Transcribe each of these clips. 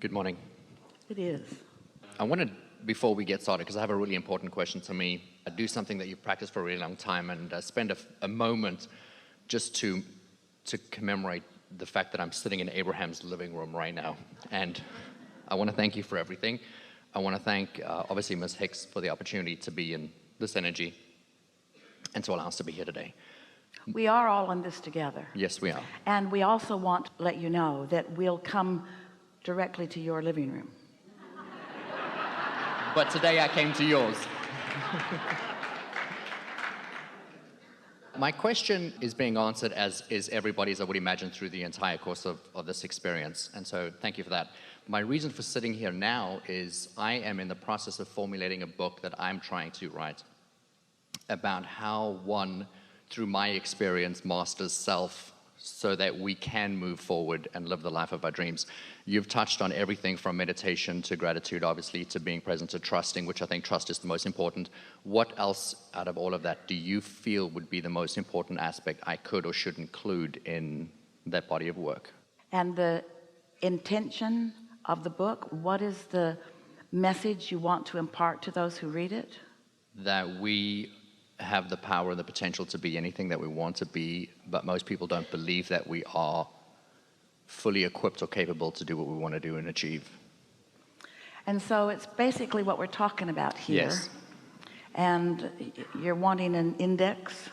Good morning. It is. I wanted, before we get started, because I have a really important question to me, do something that you've practiced for a really long time and spend a moment just to commemorate the fact that I'm sitting in Abraham's living room right now. And I want to thank you for everything. I want to thank, obviously, Ms. Hicks for the opportunity to be in this energy and to allow us to be here today. We are all in this together. Yes, we are. And we also want to let you know that we'll come directly to your living room. But today I came to yours. My question is being answered as is everybody's, I would imagine, through the entire course of this experience. And so thank you for that. My reason for sitting here now is I am in the process of formulating a book that I'm trying to write about how one, through my experience, masters self so that we can move forward and live the life of our dreams. You've touched on everything from meditation to gratitude, obviously, to being present, to trusting, which I think trust is the most important. What else out of all of that do you feel would be the most important aspect I could or should include in that body of work? And the intention of the book, what is the message you want to impart to those who read it? That we have the power and the potential to be anything that we want to be, but most people don't believe that we are fully equipped or capable to do what we want to do and achieve. And so it's basically what we're talking about here. Yes. And you're wanting an index?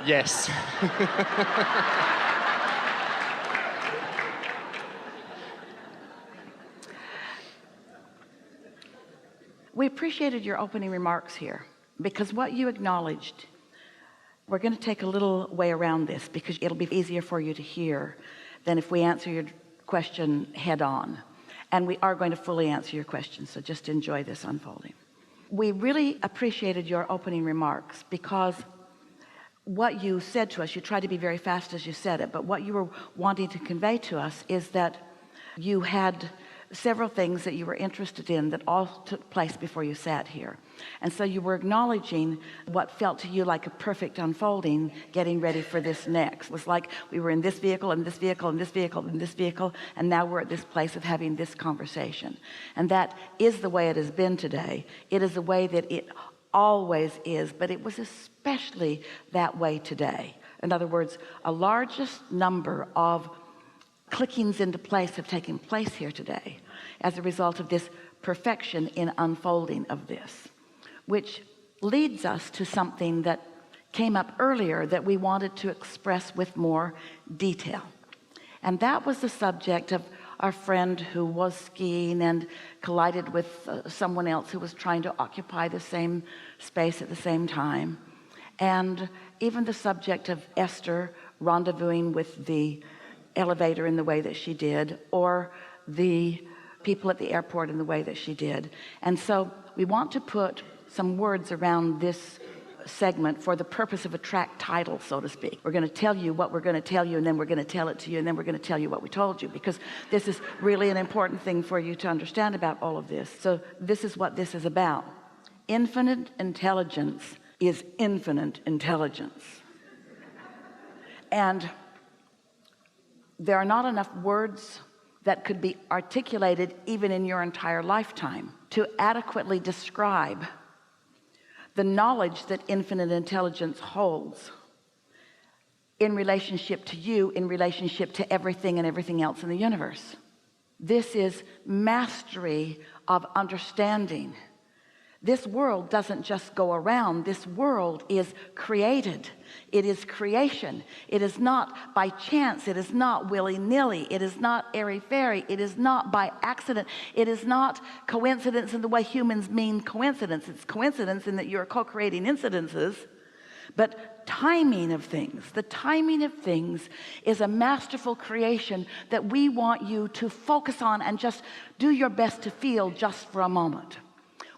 Yes. We appreciated your opening remarks here because what you acknowledged, we're going to take a little way around this because it'll be easier for you to hear than if we answer your question head on. And we are going to fully answer your question, so just enjoy this unfolding. We really appreciated your opening remarks because what you said to us, you tried to be very fast as you said it, but what you were wanting to convey to us is that you had several things that you were interested in that all took place before you sat here. And so you were acknowledging what felt to you like a perfect unfolding, getting ready for this next. It was like we were in this vehicle and this vehicle and this vehicle and this vehicle, and now we're at this place of having this conversation. And that is the way it has been today. It is the way that it always is, but it was especially that way today. In other words, a largest number of clickings into place have taken place here today as a result of this perfection in unfolding of this, which leads us to something that came up earlier that we wanted to express with more detail. And that was the subject of our friend who was skiing and collided with someone else who was trying to occupy the same space at the same time. And even the subject of Esther rendezvousing with the elevator in the way that she did, or the people at the airport in the way that she did. And so we want to put some words around this segment for the purpose of a track title, so to speak. We're going to tell you what we're going to tell you, and then we're going to tell it to you, and then we're going to tell you what we told you, because this is really an important thing for you to understand about all of this. So this is what this is about. Infinite intelligence is infinite intelligence. And there are not enough words that could be articulated even in your entire lifetime to adequately describe the knowledge that infinite intelligence holds in relationship to you, in relationship to everything and everything else in the universe. This is mastery of understanding. This world doesn't just go around. This world is created. It is creation. It is not by chance. It is not willy-nilly. It is not airy-fairy. It is not by accident. It is not coincidence in the way humans mean coincidence. It's coincidence in that you're co-creating incidences, but timing of things. The timing of things is a masterful creation that we want you to focus on and just do your best to feel just for a moment.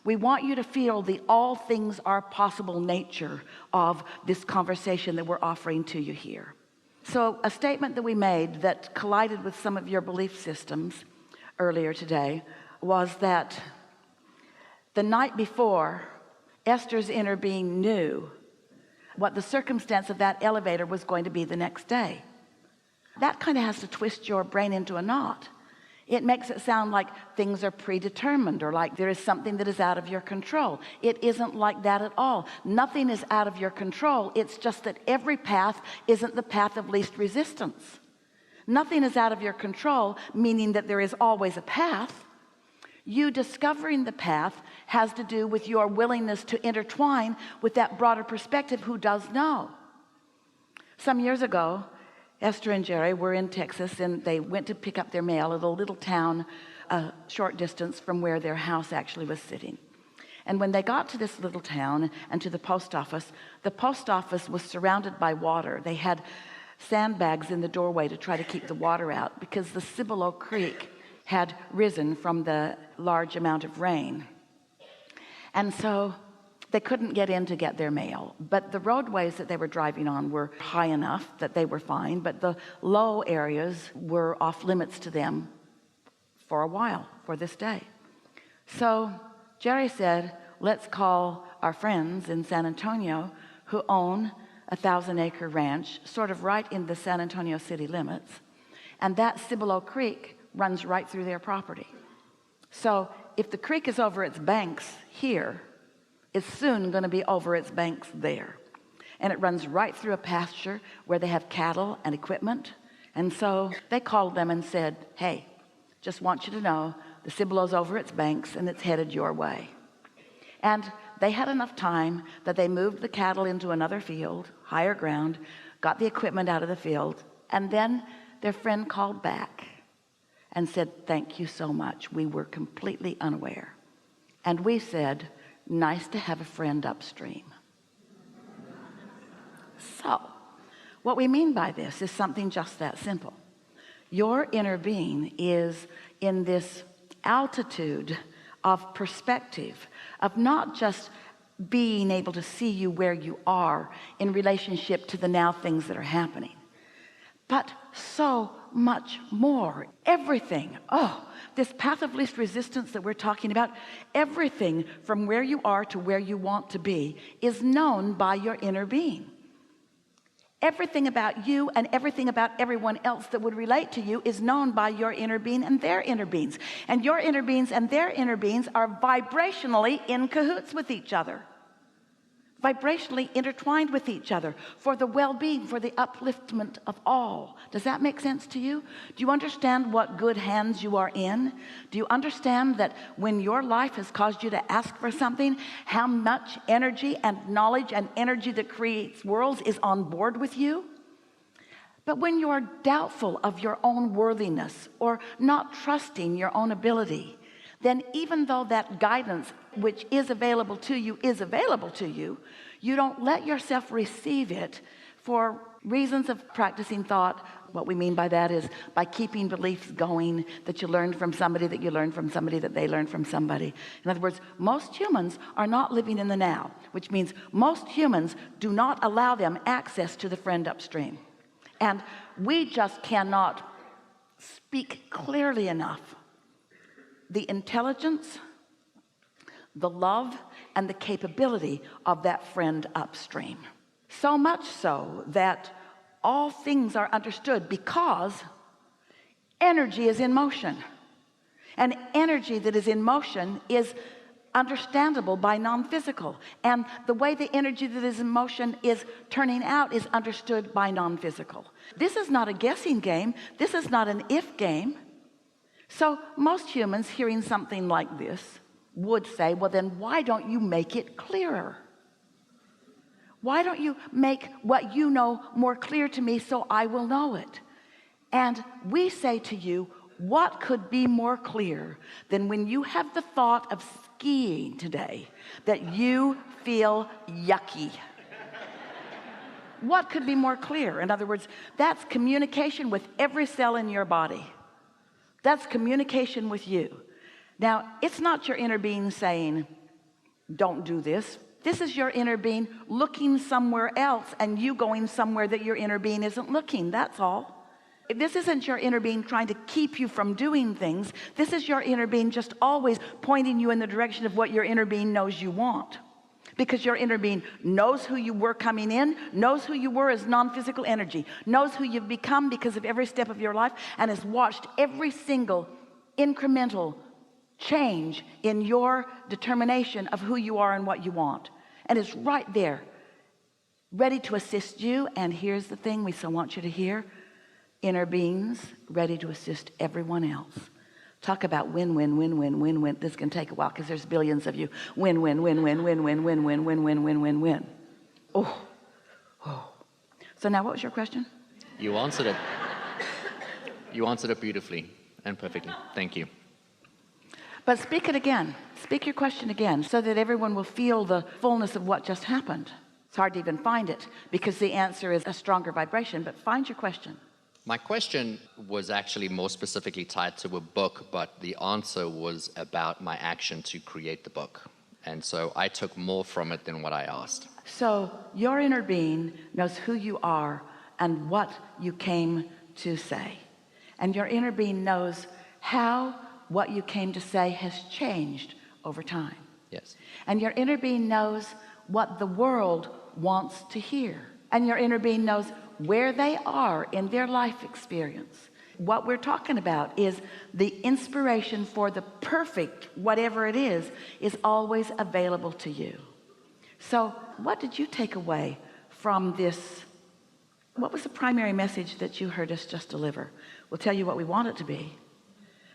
We want you to feel the all things are possible nature of this conversation that we're offering to you here. So a statement that we made that collided with some of your belief systems earlier today was that the night before, Esther's inner being knew what the circumstance of that elevator was going to be the next day. That kind of has to twist your brain into a knot. It makes it sound like things are predetermined, or like there is something that is out of your control. It isn't like that at all. Nothing is out of your control. It's just that every path isn't the path of least resistance. Nothing is out of your control, meaning that there is always a path. You discovering the path has to do with your willingness to intertwine with that broader perspective who does know. Some years ago, Esther and Jerry were in Texas, and they went to pick up their mail at a little town a short distance from where their house actually was sitting. And when they got to this little town and to the post office was surrounded by water. They had sandbags in the doorway to try to keep the water out, because the Cibolo Creek had risen from the large amount of rain. And so they couldn't get in to get their mail, but the roadways that they were driving on were high enough that they were fine, but the low areas were off limits to them for a while, for this day. So Jerry said, let's call our friends in San Antonio who own a 1,000-acre ranch sort of right in the San Antonio city limits, and that Cibolo Creek runs right through their property. So if the creek is over its banks here, it's soon going to be over its banks there, and it runs right through a pasture where they have cattle and equipment. And so they called them and said, hey, just want you to know the Cibolo's over its banks and it's headed your way. And they had enough time that they moved the cattle into another field, higher ground, got the equipment out of the field, and then their friend called back and said, thank you so much. We were completely unaware. And we said, nice to have a friend upstream. So what we mean by this is something just that simple. Your inner being is in this altitude of perspective, of not just being able to see you where you are in relationship to the now things that are happening, but so much more. Everything, this path of least resistance that we're talking about, everything from where you are to where you want to be is known by your inner being. Everything about you and everything about everyone else that would relate to you is known by your inner being and their inner beings. And your inner beings and their inner beings are vibrationally in cahoots with each other, vibrationally intertwined with each other for the well-being, for the upliftment of all. Does that make sense to you? Do you understand what good hands you are in? Do you understand that when your life has caused you to ask for something, how much energy and knowledge and energy that creates worlds is on board with you? But when you are doubtful of your own worthiness or not trusting your own ability, then even though that guidance which is available to you, you don't let yourself receive it for reasons of practicing thought. What we mean by that is by keeping beliefs going that you learned from somebody, that you learned from somebody, that they learned from somebody. In other words, most humans are not living in the now, which means most humans do not allow them access to the friend upstream. And we just cannot speak clearly enough the intelligence, the love, and the capability of that friend upstream. So much so that all things are understood because energy is in motion. And energy that is in motion is understandable by non-physical. And the way the energy that is in motion is turning out is understood by non-physical. This is not a guessing game. This is not an if game. So most humans hearing something like this would say, well, then why don't you make it clearer? Why don't you make what you know more clear to me so I will know it? And we say to you, what could be more clear than when you have the thought of skiing today that you feel yucky? What could be more clear? In other words, that's communication with every cell in your body. That's communication with you. Now, it's not your inner being saying, don't do this. This is your inner being looking somewhere else and you going somewhere that your inner being isn't looking. That's all. This isn't your inner being trying to keep you from doing things. This is your inner being just always pointing you in the direction of what your inner being knows you want. because your inner being knows who you were coming in, knows who you were as non-physical energy, knows who you've become because of every step of your life, and has watched every single incremental change in your determination of who you are and what you want, and is right there ready to assist you. And here's the thing we so want you to hear: inner beings ready to assist everyone else. Talk about win, win, win, win, win, win. This is going to take a while because there's billions of you. Win, win, win, win, win, win, win, win, win, win, win, win, win. Oh, oh. So now, what was your question? You answered it. You answered it beautifully and perfectly. Thank you. But speak it again. Speak your question again, so that everyone will feel the fullness of what just happened. It's hard to even find it because the answer is a stronger vibration. But find your question. My question was actually more specifically tied to a book, but the answer was about my action to create the book. And so I took more from it than what I asked. So your inner being knows who you are and what you came to say. And your inner being knows how what you came to say has changed over time. Yes. And your inner being knows what the world wants to hear. And your inner being knows where they are in their life experience. What we're talking about is the inspiration for the perfect whatever it is always available to you. So what did you take away from this? What was the primary message that you heard us just deliver? We'll tell you what we want it to be.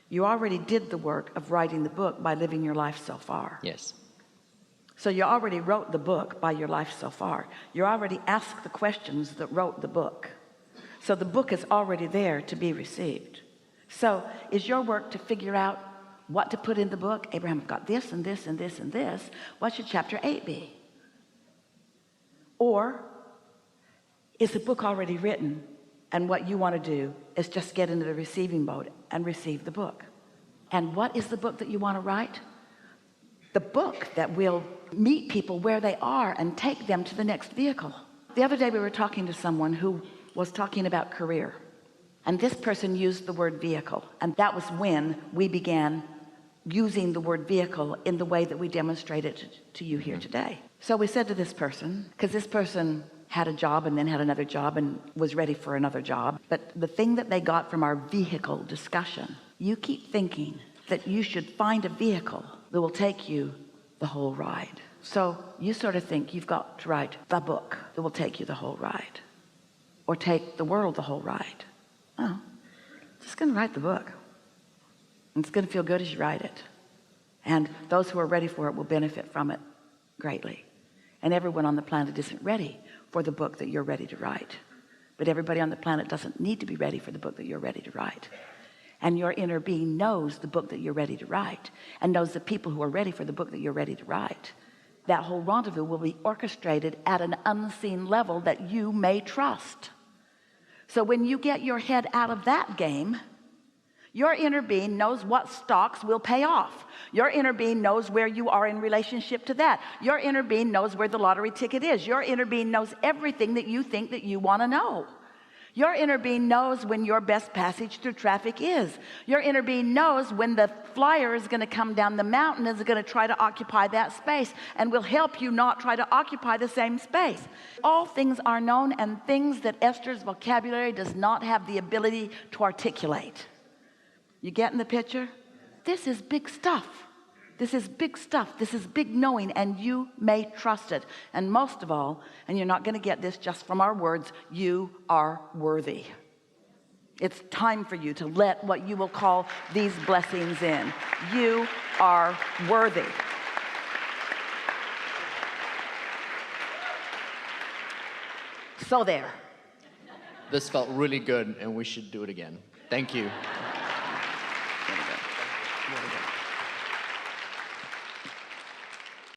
You already did the work of writing the book by living your life so far. Yes. So you already wrote the book by your life so far. You already asked the questions that wrote the book. So the book is already there to be received. So is your work to figure out what to put in the book? Abraham got this and this and this and this. What should chapter 8 be? Or is the book already written and what you want to do is just get into the receiving mode and receive the book? And what is the book that you want to write? The book that will meet people where they are and take them to the next vehicle. The other day we were talking to someone who was talking about career, and this person used the word vehicle, and that was when we began using the word vehicle in the way that we demonstrated to you here today. So we said to this person, because this person had a job and then had another job and was ready for another job, but the thing that they got from our vehicle discussion: you keep thinking that you should find a vehicle that will take you the whole ride. So you sort of think you've got to write the book that will take you the whole ride, or take the world the whole ride. Oh, just going to write the book. It's going to feel good as you write it. And those who are ready for it will benefit from it greatly. And everyone on the planet isn't ready for the book that you're ready to write. But everybody on the planet doesn't need to be ready for the book that you're ready to write. And your inner being knows the book that you're ready to write, and knows the people who are ready for the book that you're ready to write. That whole rendezvous will be orchestrated at an unseen level that you may trust. So when you get your head out of that game, your inner being knows what stocks will pay off. Your inner being knows where you are in relationship to that. Your inner being knows where the lottery ticket is. Your inner being knows everything that you think that you want to know. Your inner being knows when your best passage through traffic is. Your inner being knows when the flyer is going to come down the mountain, is going to try to occupy that space, and will help you not try to occupy the same space. All things are known, and things that Esther's vocabulary does not have the ability to articulate. You getting the picture? This is big stuff. This is big stuff. This is big knowing, and you may trust it. And most of all, and you're not going to get this just from our words, you are worthy. It's time for you to let what you will call these blessings in. You are worthy. So there. This felt really good, and we should do it again. Thank you. There we go.